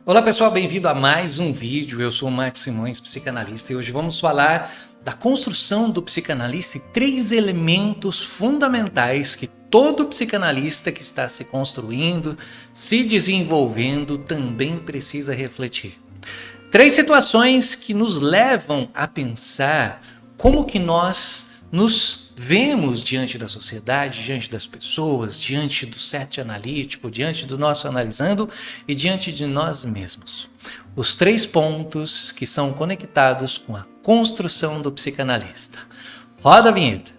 Olá pessoal, bem-vindo a mais um vídeo. Eu sou o Marcos Simões, psicanalista, e hoje vamos falar da construção do psicanalista e 3 elementos fundamentais que todo psicanalista que está se construindo, se desenvolvendo, também precisa refletir. 3 situações que nos levam a pensar como que nós nos vemos diante da sociedade, diante das pessoas, diante do set analítico, diante do nosso analisando e diante de nós mesmos. Os 3 pontos que são conectados com a construção do psicanalista. Roda a vinheta.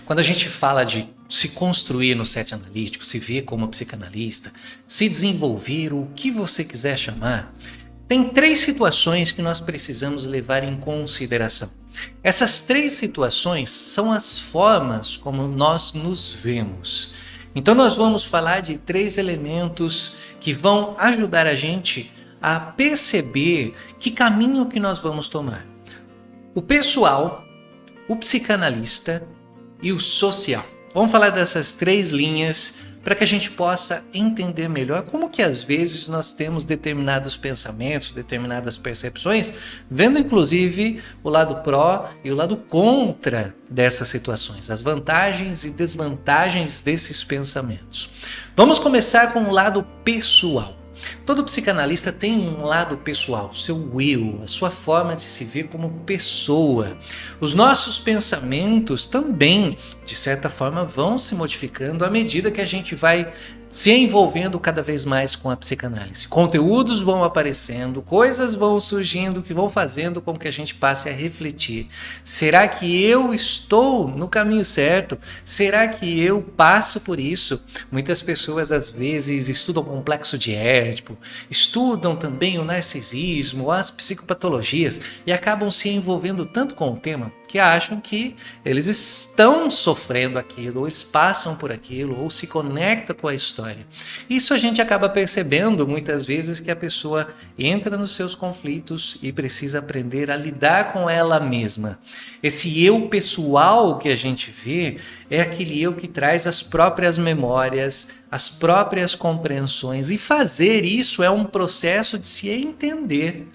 Quando a gente fala de se construir no set analítico, se ver como psicanalista, se desenvolver, o que você quiser chamar, tem 3 situações que nós precisamos levar em consideração. Essas 3 situações são as formas como nós nos vemos. Então nós vamos falar de 3 elementos que vão ajudar a gente a perceber que caminho que nós vamos tomar. O pessoal, o psicanalista e o social. Vamos falar dessas 3 linhas para que a gente possa entender melhor como que às vezes nós temos determinados pensamentos, determinadas percepções, vendo inclusive o lado pró e o lado contra dessas situações, as vantagens e desvantagens desses pensamentos. Vamos começar com o lado pessoal. Todo psicanalista tem um lado pessoal, seu eu, a sua forma de se ver como pessoa. Os nossos pensamentos também, de certa forma, vão se modificando à medida que a gente vai se envolvendo cada vez mais com a psicanálise. Conteúdos vão aparecendo, coisas vão surgindo que vão fazendo com que a gente passe a refletir. Será que eu estou no caminho certo? Será que eu passo por isso? Muitas pessoas às vezes estudam o complexo de Édipo, estudam também o narcisismo, as psicopatologias e acabam se envolvendo tanto com o tema que acham que eles estão sofrendo aquilo, ou eles passam por aquilo, ou se conectam com a história. Isso a gente acaba percebendo muitas vezes que a pessoa entra nos seus conflitos e precisa aprender a lidar com ela mesma. Esse eu pessoal que a gente vê é aquele eu que traz as próprias memórias, as próprias compreensões, e fazer isso é um processo de se entender.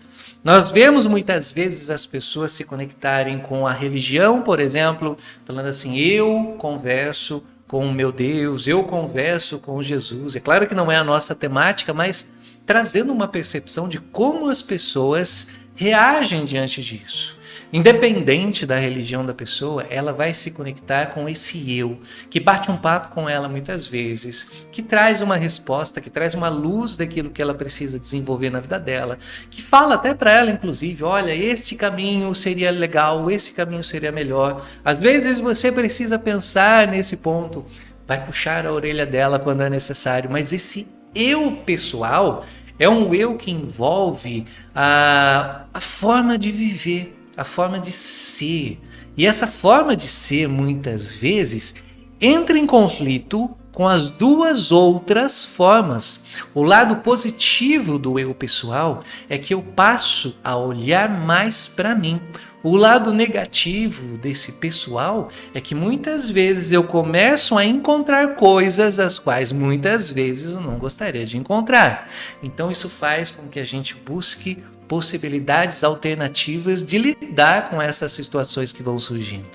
Nós vemos muitas vezes as pessoas se conectarem com a religião, por exemplo, falando assim, eu converso com o meu Deus, eu converso com Jesus. É claro que não é a nossa temática, mas trazendo uma percepção de como as pessoas reagem diante disso. Independente da religião da pessoa, ela vai se conectar com esse eu, que bate um papo com ela muitas vezes, que traz uma resposta, que traz uma luz daquilo que ela precisa desenvolver na vida dela, que fala até para ela, inclusive, olha, este caminho seria legal, esse caminho seria melhor. Às vezes você precisa pensar nesse ponto, vai puxar a orelha dela quando é necessário, mas esse eu pessoal é um eu que envolve a forma de viver, a forma de ser. E essa forma de ser, muitas vezes, entra em conflito com as 2 outras formas. O lado positivo do eu pessoal é que eu passo a olhar mais para mim. O lado negativo desse pessoal é que muitas vezes eu começo a encontrar coisas as quais muitas vezes eu não gostaria de encontrar. Então isso faz com que a gente busque possibilidades alternativas de lidar com essas situações que vão surgindo.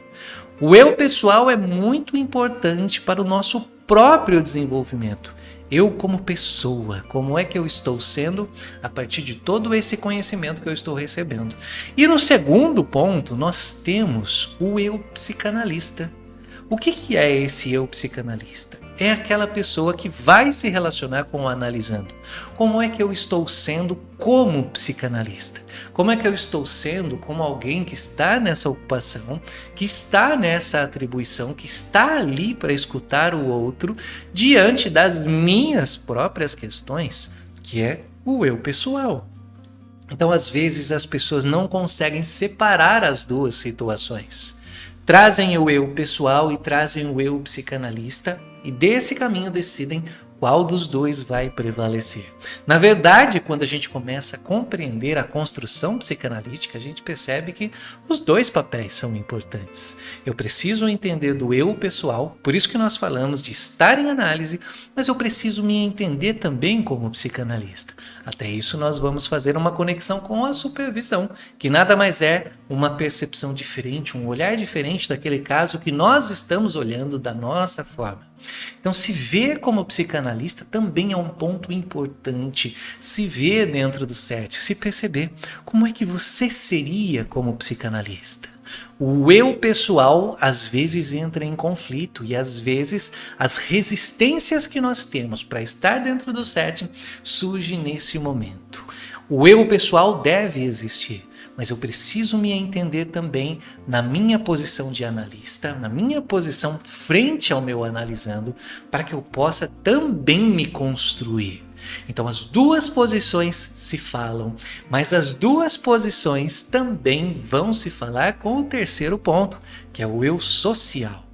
O eu pessoal é muito importante para o nosso próprio desenvolvimento. Eu como pessoa, como é que eu estou sendo a partir de todo esse conhecimento que eu estou recebendo. E no segundo ponto, nós temos o eu psicanalista. O que é esse eu psicanalista? É aquela pessoa que vai se relacionar com o analisando. Como é que eu estou sendo como psicanalista? Como é que eu estou sendo como alguém que está nessa ocupação, que está nessa atribuição, que está ali para escutar o outro diante das minhas próprias questões, que é o eu pessoal. Então, às vezes, as pessoas não conseguem separar as 2 situações. Trazem o eu pessoal e trazem o eu psicanalista e desse caminho decidem qual dos dois vai prevalecer. Na verdade, quando a gente começa a compreender a construção psicanalítica, a gente percebe que os dois papéis são importantes. Eu preciso entender do eu pessoal, por isso que nós falamos de estar em análise, mas eu preciso me entender também como psicanalista. Até isso nós vamos fazer uma conexão com a supervisão, que nada mais é uma percepção diferente, um olhar diferente daquele caso que nós estamos olhando da nossa forma. Então, se ver como psicanalista também é um ponto importante. Se ver dentro do SET, se perceber como é que você seria como psicanalista. O eu pessoal às vezes entra em conflito e às vezes as resistências que nós temos para estar dentro do SET surgem nesse momento. O eu pessoal deve existir, mas eu preciso me entender também na minha posição de analista, na minha posição frente ao meu analisando, para que eu possa também me construir. Então as duas posições se falam, mas as duas posições também vão se falar com o terceiro ponto, que é o eu social.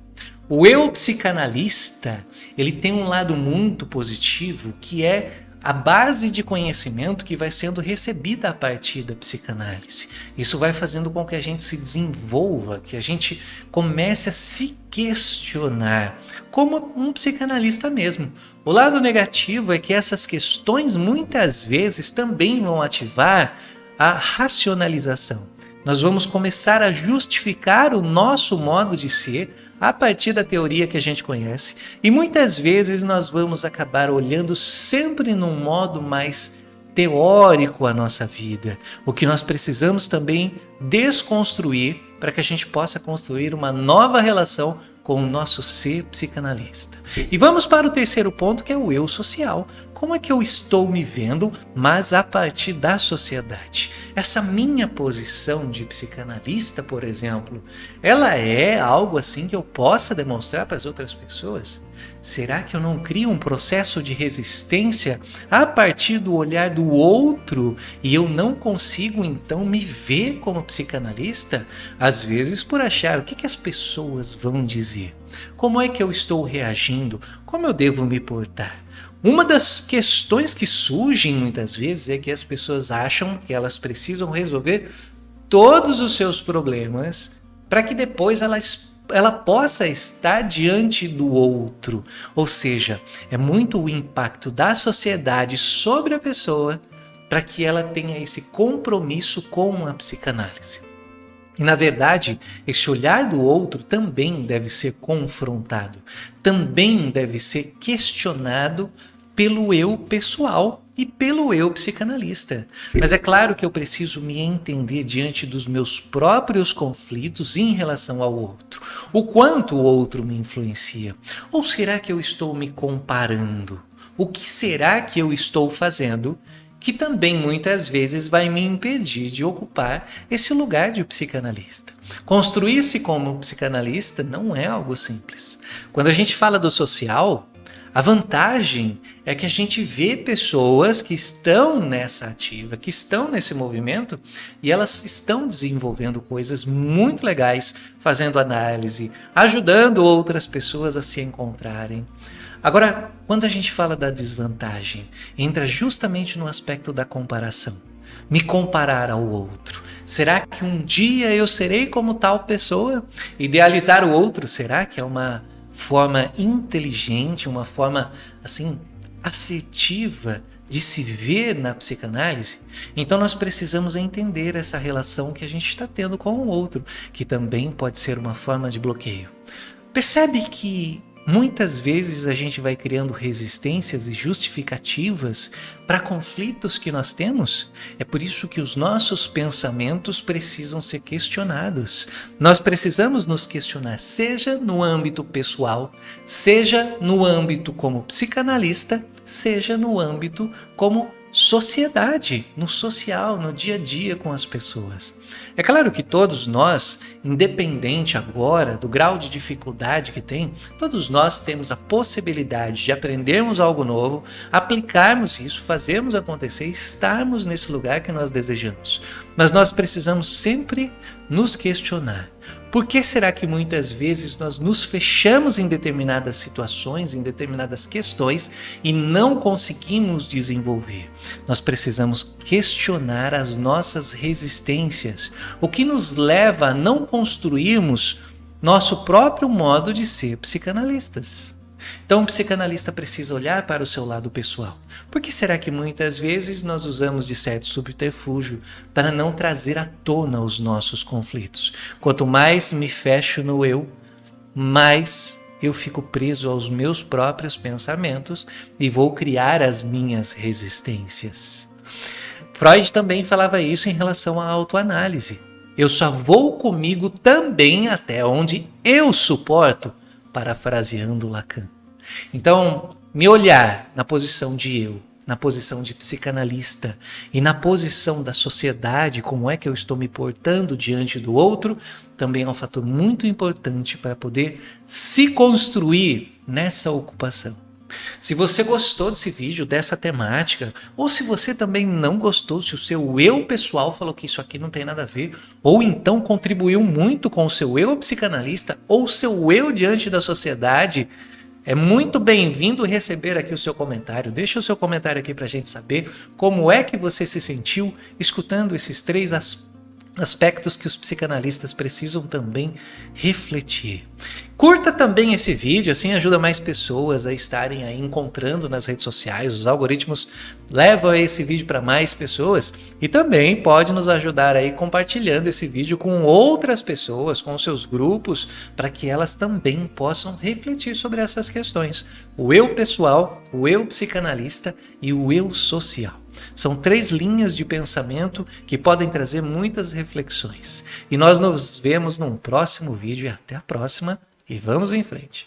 O eu psicanalista, ele tem um lado muito positivo, que é a base de conhecimento que vai sendo recebida a partir da psicanálise. Isso vai fazendo com que a gente se desenvolva, que a gente comece a se questionar, como um psicanalista mesmo. O lado negativo é que essas questões muitas vezes também vão ativar a racionalização. Nós vamos começar a justificar o nosso modo de ser a partir da teoria que a gente conhece, e muitas vezes nós vamos acabar olhando sempre num modo mais teórico a nossa vida, o que nós precisamos também desconstruir para que a gente possa construir uma nova relação com o nosso ser psicanalista. E vamos para o terceiro ponto, que é o eu social. Como é que eu estou me vendo, mas a partir da sociedade? Essa minha posição de psicanalista, por exemplo, ela é algo assim que eu possa demonstrar para as outras pessoas? Será que eu não crio um processo de resistência a partir do olhar do outro e eu não consigo então me ver como psicanalista? Às vezes por achar o que as pessoas vão dizer. Como é que eu estou reagindo? Como eu devo me portar? Uma das questões que surgem muitas vezes é que as pessoas acham que elas precisam resolver todos os seus problemas para que depois ela possa estar diante do outro. Ou seja, é muito o impacto da sociedade sobre a pessoa para que ela tenha esse compromisso com a psicanálise. E na verdade, esse olhar do outro também deve ser confrontado, também deve ser questionado pelo eu pessoal e pelo eu psicanalista. Mas é claro que eu preciso me entender diante dos meus próprios conflitos em relação ao outro. O quanto o outro me influencia? Ou será que eu estou me comparando? O que será que eu estou fazendo que também muitas vezes vai me impedir de ocupar esse lugar de psicanalista? Construir-se como psicanalista não é algo simples. Quando a gente fala do social, a vantagem é que a gente vê pessoas que estão nessa ativa, que estão nesse movimento e elas estão desenvolvendo coisas muito legais, fazendo análise, ajudando outras pessoas a se encontrarem. Agora, quando a gente fala da desvantagem, entra justamente no aspecto da comparação. Me comparar ao outro. Será que um dia eu serei como tal pessoa? Idealizar o outro, será que é uma forma inteligente, uma forma assim assertiva de se ver na psicanálise? Então nós precisamos entender essa relação que a gente está tendo com o outro, que também pode ser uma forma de bloqueio. Percebe que muitas vezes a gente vai criando resistências e justificativas para conflitos que nós temos? É por isso que os nossos pensamentos precisam ser questionados. Nós precisamos nos questionar, seja no âmbito pessoal, seja no âmbito como psicanalista, seja no âmbito como sociedade, no social, no dia a dia com as pessoas. É claro que todos nós, independente agora do grau de dificuldade que tem, todos nós temos a possibilidade de aprendermos algo novo, aplicarmos isso, fazermos acontecer e estarmos nesse lugar que nós desejamos. Mas nós precisamos sempre nos questionar. Por que será que muitas vezes nós nos fechamos em determinadas situações, em determinadas questões e não conseguimos desenvolver? Nós precisamos questionar as nossas resistências, o que nos leva a não construirmos nosso próprio modo de ser psicanalistas. Então, o psicanalista precisa olhar para o seu lado pessoal. Por que será que muitas vezes nós usamos de certo subterfúgio para não trazer à tona os nossos conflitos? Quanto mais me fecho no eu, mais eu fico preso aos meus próprios pensamentos e vou criar as minhas resistências. Freud também falava isso em relação à autoanálise. Eu só vou comigo também até onde eu suporto, parafraseando Lacan. Então, me olhar na posição de eu, na posição de psicanalista e na posição da sociedade, como é que eu estou me portando diante do outro, também é um fator muito importante para poder se construir nessa ocupação. Se você gostou desse vídeo, dessa temática, ou se você também não gostou, se o seu eu pessoal falou que isso aqui não tem nada a ver, ou então contribuiu muito com o seu eu psicanalista, ou seu eu diante da sociedade, é muito bem-vindo receber aqui o seu comentário. Deixa o seu comentário aqui para a gente saber como é que você se sentiu escutando esses 3 aspectos que os psicanalistas precisam também refletir. Curta também esse vídeo, assim ajuda mais pessoas a estarem aí encontrando nas redes sociais. Os algoritmos levam esse vídeo para mais pessoas e também pode nos ajudar aí compartilhando esse vídeo com outras pessoas, com seus grupos, para que elas também possam refletir sobre essas questões. O eu pessoal, o eu psicanalista e o eu social. São 3 linhas de pensamento que podem trazer muitas reflexões. E nós nos vemos num próximo vídeo e até a próxima. E vamos em frente.